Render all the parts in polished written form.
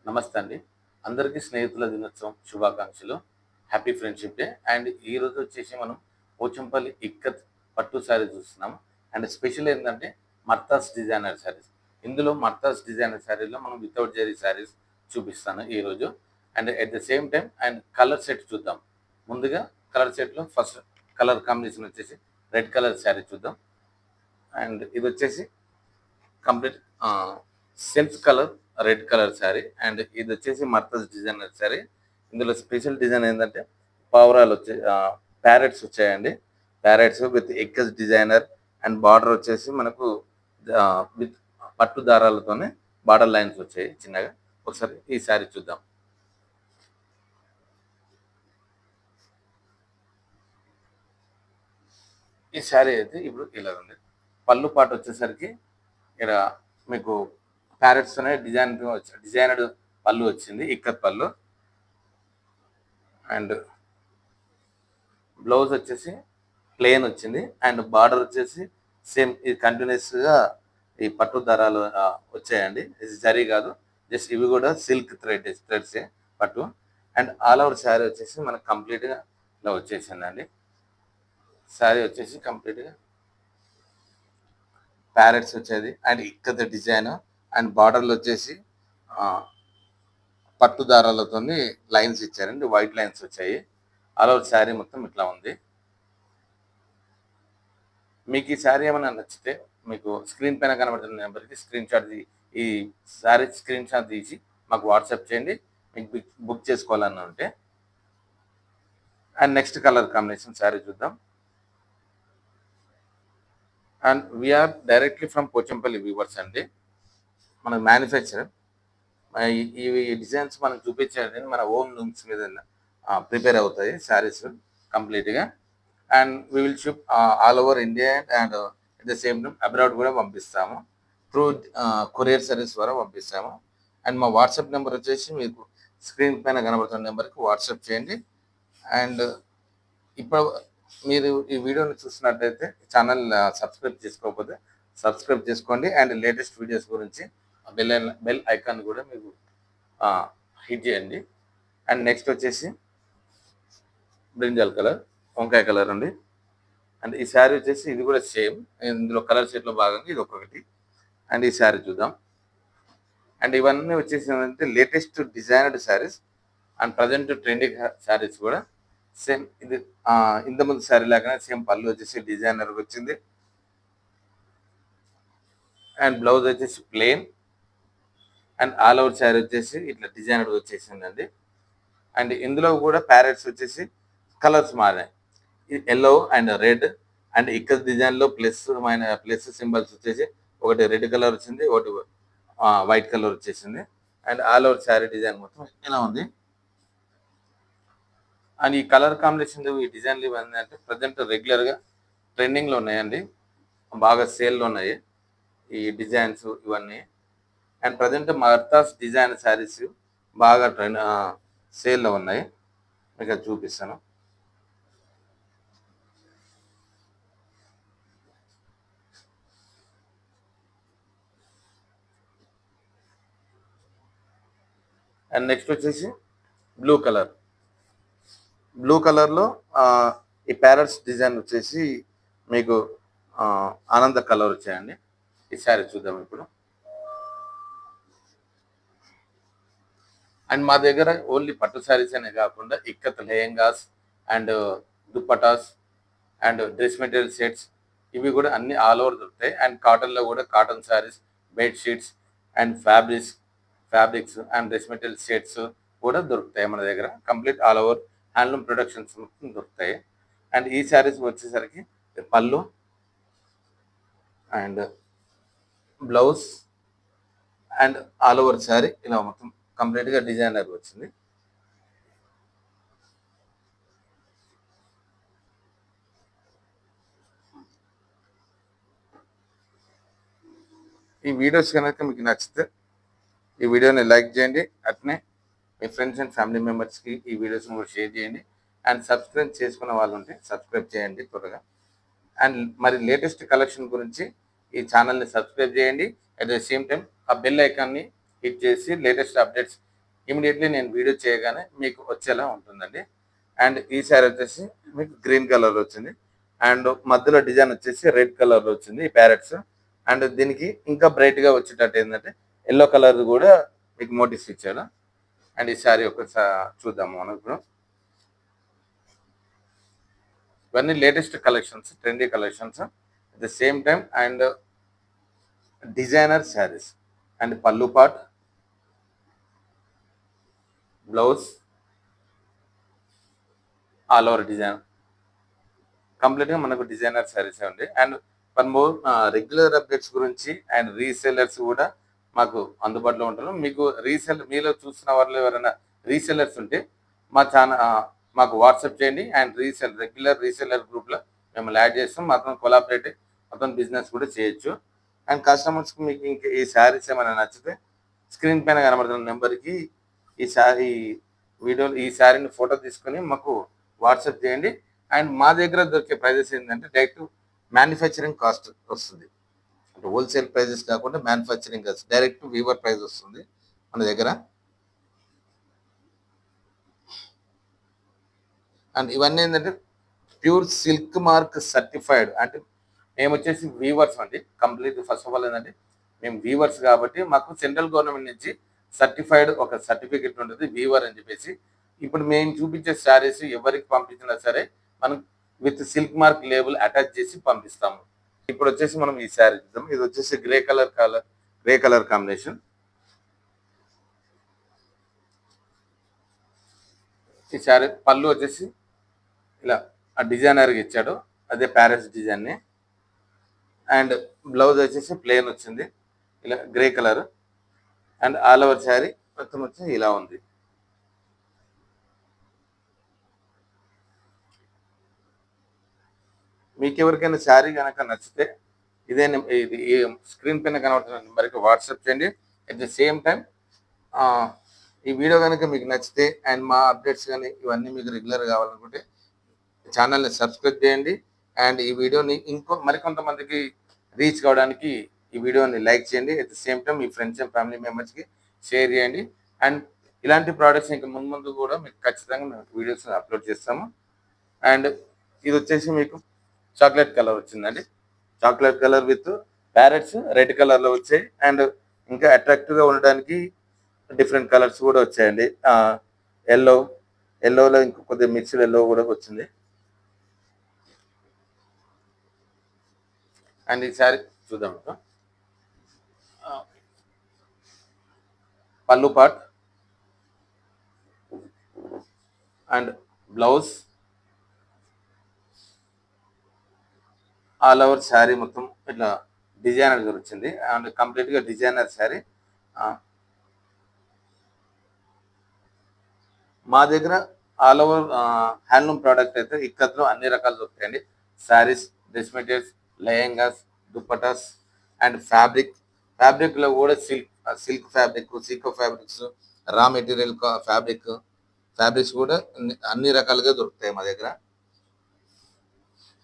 నమస్తే అండి. అందరికీ స్నేహితుల దినోత్సవం శుభాకాంక్షలు. Happy friendship day. అండ్ ఈరోజు వచ్చేసి మనం పోచంపల్లి ఇక్కత్ పట్టు శారీ చూస్తున్నాం. అండ్ స్పెషల్ ఏంటంటే మర్తాస్ డిజైనర్ శారీస్. ఇందులో మర్తాస్ డిజైనర్ శారీలో మనం వితౌట్ జరీ శారీస్ చూపిస్తాను ఈరోజు. And at the same time and colour set చూద్దాం. ముందుగా కలర్ సెట్‌లో ఫస్ట్ కలర్ కాంబినేషన్ వచ్చేసి రెడ్ కలర్ శారీ చూద్దాం. అండ్ ఇదొచ్చేసి complete self colour red colour sari. And ఇది వచ్చేసి మర్తజ్ డిజైనర్ శారీ. ఇందులో స్పెషల్ డిజైన్ ఏంటంటే పావురాలు వచ్చే ప్యారెట్స్ వచ్చాయండి. Parrots with ikat designer and border వచ్చేసి మనకు విత్ పట్టు దారాలతోనే బార్డర్ లైన్స్ వచ్చాయి చిన్నగా. ఒకసారి ఈ శారీ చూద్దాం. ఈ శారీ అయితే ఇప్పుడు ఇలా ఉంది. పళ్ళు పాటు వచ్చేసరికి ఇక్కడ మీకు ప్యారెట్స్ అనే డిజైనర్డ్ పళ్ళు వచ్చింది, ఇక్కత్ పళ్ళు. అండ్ బ్లౌజ్ వచ్చేసి ప్లెయిన్ వచ్చింది. అండ్ బార్డర్ వచ్చేసి సేమ్ ఇది కంటిన్యూస్గా ఈ పట్టు దారాలు వచ్చాయండి. ఇది జరీ కాదు, జస్ట్ ఇవి కూడా సిల్క్ థ్రెడ్స్ పట్టు. అండ్ ఆల్ ఓవర్ శారీ వచ్చేసి మనకు కంప్లీట్గా ఇలా వచ్చేసిందండి. శారీ వచ్చేసి కంప్లీట్గా ప్యారెట్స్ వచ్చేది అండ్ ఇక్కత డిజైన్. అండ్ బార్డర్లు వచ్చేసి పట్టు దారాలతో లైన్స్ ఇచ్చారండి, వైట్ లైన్స్ వచ్చాయి. ఆల్ ఓవర్ శారీ మొత్తం ఇట్లా ఉంది. మీకు ఈ శారీ ఏమైనా నచ్చితే మీకు స్క్రీన్ పైన కనబడుతున్న నెంబర్కి ఈ శారీ స్క్రీన్ షాట్ తీసి మాకు వాట్సాప్ చేయండి, మీకు బుక్ చేసుకోవాలని ఉంటే. And next colour combination sari చూద్దాం. And we are directly from Pochampally weavers అండి. మన మ్యానుఫ్యాక్చరర్. ఈ డిజైన్స్ మనం చూపించేది మన ఓన్ లూమ్స్ మీద ప్రిపేర్ అవుతాయి శారీస్ కంప్లీట్గా. And we will ship all over India and at the same time abroad కూడా పంపిస్తాము. త్రూ కొరియర్ సర్వీస్ ద్వారా పంపిస్తాము. అండ్ మా వాట్సాప్ నెంబర్ వచ్చేసి మీకు స్క్రీన్ పైన కనబడుతున్న నెంబర్కి వాట్సాప్ చేయండి. అండ్ ఇప్పుడు మీరు ఈ వీడియోని చూసినట్టయితే ఛానల్ సబ్స్క్రైబ్ చేసుకోకపోతే సబ్స్క్రైబ్ చేసుకోండి. అండ్ లేటెస్ట్ వీడియోస్ గురించి బెల్ ఐకాన్ కూడా మీకు హిట్ చేయండి. అండ్ నెక్స్ట్ వచ్చేసి బ్రింజల్ కలర్, వంకాయ కలర్ అండి. అండ్ ఈ శారీ వచ్చేసి ఇది కూడా సేమ్, ఇందులో కలర్ షేడ్లో భాగంగా ఇది ఒక్కొక్కటి. అండ్ ఈ శారీ చూద్దాం. అండ్ ఇవన్నీ వచ్చేసి ఏంటంటే latest డిజైనర్డ్ saris and present trending saris కూడా సేమ్. ఇది ఇంతకుముందు శారీ లాగానే సేమ్ పళ్ళు వచ్చేసి డిజైనర్ వచ్చింది. అండ్ బ్లౌజ్ వచ్చేసి plain. And all over sari వచ్చేసి ఇట్లా డిజైనర్ వచ్చేసిందండి. అండ్ ఇందులో కూడా ప్యారెట్స్ వచ్చేసి కలర్స్ మారాయి, ఎల్లో అండ్ రెడ్. అండ్ ఇక్కడ డిజైన్లో ప్లస్ సింబల్స్ వచ్చేసి ఒకటి రెడ్ కలర్ వచ్చింది, ఒకటి వైట్ కలర్ వచ్చేసింది. And all over sari design మొత్తం ఇలా ఉంది. అండ్ ఈ కలర్ కాంబినేషన్ ఈ డిజైన్లు ఇవన్నీ అంటే ప్రజెంట్ రెగ్యులర్గా ట్రెండింగ్లో ఉన్నాయండి, బాగా సేల్లో ఉన్నాయి ఈ డిజైన్స్ ఇవన్నీ. అండ్ ప్రజెంట్ మర్తాస్ డిజైన్ శారీస్ బాగా సేల్లో ఉన్నాయి. మీకు అది చూపిస్తాను. అండ్ నెక్స్ట్ వచ్చేసి బ్లూ కలర్లో ఈ ప్యారెట్స్ డిజైన్ వచ్చేసి మీకు ఆనంద కలర్ వచ్చాయండి. ఈ శారీ చూద్దాం ఇప్పుడు. అండ్ మా దగ్గర ఓన్లీ పట్టు శారీస్ అనే కాకుండా ikat lehengas and dupattas and dress material sets ఇవి కూడా అన్ని ఆల్ ఓవర్ దొరుకుతాయి. అండ్ కాటన్లో కూడా cotton saris, bedsheets and fabrics and dress material sets కూడా దొరుకుతాయి మన దగ్గర. Complete all over handloom productions మొత్తం దొరుకుతాయి. అండ్ ఈ శారీస్ వచ్చేసరికి పళ్ళు and blouse and all over sari ఇలా మొత్తం కంప్లీట్గా డిజైనర్ వచ్చింది. ఈ వీడియోస్ కనుక మీకు నచ్చితే ఈ వీడియోని లైక్ చేయండి, అట్నే మీ ఫ్రెండ్స్ అండ్ ఫ్యామిలీ మెంబర్స్కి ఈ వీడియోస్ని కూడా షేర్ చేయండి. అండ్ సబ్స్క్రైబ్ చేసుకున్న వాళ్ళు ఉంటే సబ్స్క్రైబ్ చేయండి త్వరగా. అండ్ మరి లేటెస్ట్ కలెక్షన్ గురించి ఈ ఛానల్ని సబ్స్క్రైబ్ చేయండి. అట్ ద సేమ్ టైం ఆ బెల్ ఐకాన్ని హిట్ చేసి లేటెస్ట్ అప్డేట్స్ ఇమీడియట్లీ నేను వీడియో చేయగానే మీకు వచ్చేలా ఉంటుందండి. అండ్ ఈ శారీ వచ్చేసి మీకు గ్రీన్ కలర్ వచ్చింది అండ్ మధ్యలో డిజైన్ వచ్చేసి రెడ్ కలర్లో వచ్చింది ఈ ప్యారెట్స్. అండ్ దీనికి ఇంకా బ్రైట్గా వచ్చేటట్టు ఏంటంటే ఎల్లో కలర్ కూడా మీకు మోటివ్స్ ఇచ్చాడు. అండ్ ఈ శారీ ఒకసారి చూద్దాము మనం ఇప్పుడు. ఇవన్నీ latest collections, trendy collections at the same time and designer saris. And పళ్ళు పాట్, బ్లౌజ్, ఆల్ ఓవర్ డిజైన్ కంప్లీట్గా మనకు డిజైనర్ శారీస్ అండి. And one more, regular updates గురించి అండ్ రీసెల్లర్స్ కూడా మాకు అందుబాటులో ఉంటారు. మీకు మీలో చూసిన వాళ్ళు ఎవరైనా రీసెల్లర్స్ ఉంటే మా మాకు వాట్సాప్ చేయండి. అండ్ రెగ్యులర్ రీసెల్లర్ గ్రూప్లో మేము యాడ్ చేస్తాం. మొత్తం కొలాబరేట్ మొత్తం బిజినెస్ కూడా చేయొచ్చు. అండ్ కస్టమర్స్కి మీకు ఇంకా ఈ శారీస్ ఏమైనా నచ్చితే స్క్రీన్ పైన కనబడుతున్న నెంబర్కి ఈ శారీని ఫోటో తీసుకొని మాకు వాట్సాప్ చేయండి. అండ్ మా దగ్గర దొరికే ప్రైజెస్ ఏంటంటే డైరెక్ట్ మ్యానుఫ్యాక్చరింగ్ కాస్ట్ వస్తుంది. అంటే హోల్సేల్ ప్రైజెస్ కాకుండా manufacturing cost direct weaver price వస్తుంది మన దగ్గర. అండ్ ఇవన్నీ ఏంటంటే ప్యూర్ సిల్క్ మార్క్ సర్టిఫైడ్. అంటే మేము వచ్చేసి వీవర్స్ అండి. కంప్లీట్ ఫస్ట్ ఆఫ్ ఆల్ ఏంటంటే మేము వీవర్స్ కాబట్టి మాకు సెంట్రల్ గవర్నమెంట్ నుంచి సర్టిఫైడ్ ఒక సర్టిఫికెట్ ఉంటుంది వీవర్ అని చెప్పేసి. ఇప్పుడు మేము చూపించే శారీస్ ఎవరికి పంపించినా సరే మనం with silk mark label attach చేసి పంపిస్తాము. ఇప్పుడు వచ్చేసి మనం ఈ శారీ చూద్దాం. ఇది వచ్చేసి గ్రే కలర్ కాంబినేషన్. ఈ శారీ పళ్ళు వచ్చేసి ఇలా ఆ డిజైనర్కి ఇచ్చాడు, అదే ప్యారెట్స్ డిజైన్ని. అండ్ బ్లౌజ్ వచ్చేసి ప్లెయిన్ వచ్చింది ఇలా grey colour. And all over sari మొత్తం వచ్చి ఇలా ఉంది. మీకు ఎవరికైనా శారీ కనుక నచ్చితే ఇది స్క్రీన్ పైన కనబడుతున్న నెంబర్కి వాట్సాప్ చేయండి. అట్ ది సేమ్ టైం ఈ వీడియో కనుక మీకు నచ్చితే అండ్ మా అప్డేట్స్ కానీ ఇవన్నీ మీకు రెగ్యులర్ కావాలనుకుంటే ఛానల్ని సబ్స్క్రైబ్ చేయండి. అండ్ ఈ వీడియోని మరికొంతమందికి రీచ్ కావడానికి ఈ వీడియోని లైక్ చేయండి. At the same time me friends and family మెంబర్స్కి షేర్ చేయండి. అండ్ ఇలాంటి ప్రోడక్ట్స్ ఇంకా ముందు కూడా మీకు ఖచ్చితంగా మేము వీడియోస్ అప్లోడ్ చేస్తాము. అండ్ ఇది వచ్చేసి మీకు చాక్లెట్ కలర్ వచ్చిందండి. Chocolate colour with parrots red కలర్లో వచ్చాయి. అండ్ ఇంకా అట్రాక్టివ్గా ఉండడానికి డిఫరెంట్ కలర్స్ కూడా వచ్చాయండి. ఎల్లోలో ఇంకా కొద్దిగా మిక్స్డ్ ఎల్లో కూడా వచ్చింది. అండ్ ఈ శారీ చూద్దాం. పళ్ళు పాట్ and blouse, all over sari మొత్తం ఇట్లా డిజైనర్ వచ్చింది. అండ్ కంప్లీట్గా డిజైనర్ శారీ. మా దగ్గర ఆల్ ఓవర్ హ్యాండ్లూమ్ ప్రోడక్ట్ అయితే ఇక్కత్లో అన్ని రకాలు దొరుకుతాయండి. Saris, dress materials, lehengas, dupattas and ఫ్యాబ్రిక్లో కూడా సిల్క్ ఫ్యాబ్రిక్, సీకో ఫ్యాబ్రిక్స్, రా మెటీరియల్ ఫ్యాబ్రిక్స్ కూడా అన్ని రకాలుగా దొరుకుతాయి మా దగ్గర.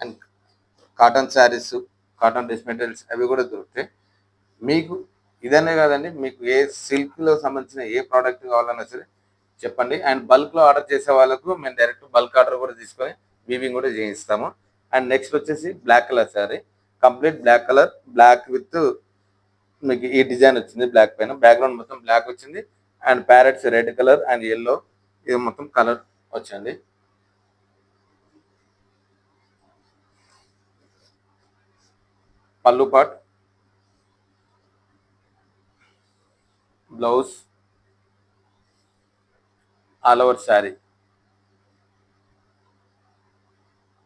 And cotton saris, cotton dress materials అవి కూడా దొరుకుతాయి. మీకు ఇదనే కాదండి, మీకు ఏ సిల్క్లో సంబంధించిన ఏ ప్రోడక్ట్ కావాలన్నా సరే చెప్పండి. అండ్ బల్క్లో ఆర్డర్ చేసే వాళ్ళకు మేము డైరెక్ట్ బల్క్ ఆర్డర్ కూడా తీసుకొని వీవింగ్ కూడా చేయిస్తాము. అండ్ నెక్స్ట్ వచ్చేసి black colour sari, complete black with మీకు ఈ డిజైన్ వచ్చింది. బ్లాక్ పైన బ్యాక్గ్రౌండ్ మొత్తం బ్లాక్ వచ్చింది. And parrots red colour and yellow ఇది మొత్తం కలర్ వచ్చింది. పళ్ళు పాట్, blouse, all over sari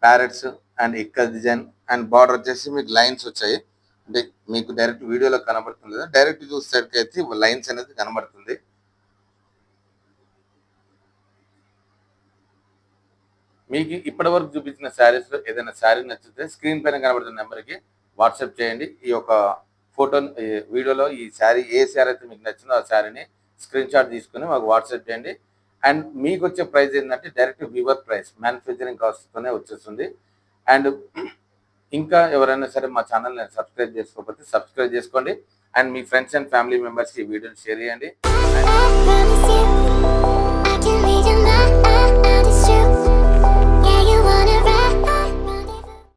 parrots and ఇక్క డిజైన్ అండ్ బార్డర్ వచ్చేసి మీకు లైన్స్ వచ్చాయి. అంటే మీకు డైరెక్ట్ వీడియోలో కనబడుతుంది కదా, డైరెక్ట్ చూసేసరికి అయితే లైన్స్ అనేది కనబడుతుంది. మీకు ఇప్పటి వరకు చూపించిన శారీస్లో ఏదైనా శారీ నచ్చితే స్క్రీన్ పైన కనబడుతున్న నెంబర్కి వాట్సాప్ చేయండి. ఈ యొక్క ఫోటో వీడియోలో ఈ శారీ ఏ శారీ అయితే మీకు నచ్చిందో ఆ శారీని స్క్రీన్ షాట్ తీసుకుని మాకు వాట్సాప్ చేయండి. అండ్ మీకు వచ్చే ప్రైస్ ఏంటంటే డైరెక్ట్ వీవర్ ప్రైస్, మ్యానుఫ్యాక్చరింగ్ కాస్ట్తోనే వచ్చేస్తుంది. అండ్ ఇంకా ఎవరైనా సరే మా ఛానల్ని సబ్స్క్రైబ్ చేసుకోకపోతే సబ్స్క్రైబ్ చేసుకోండి. And me friends and family మెంబర్స్కి ఈ వీడియోని షేర్ చేయండి.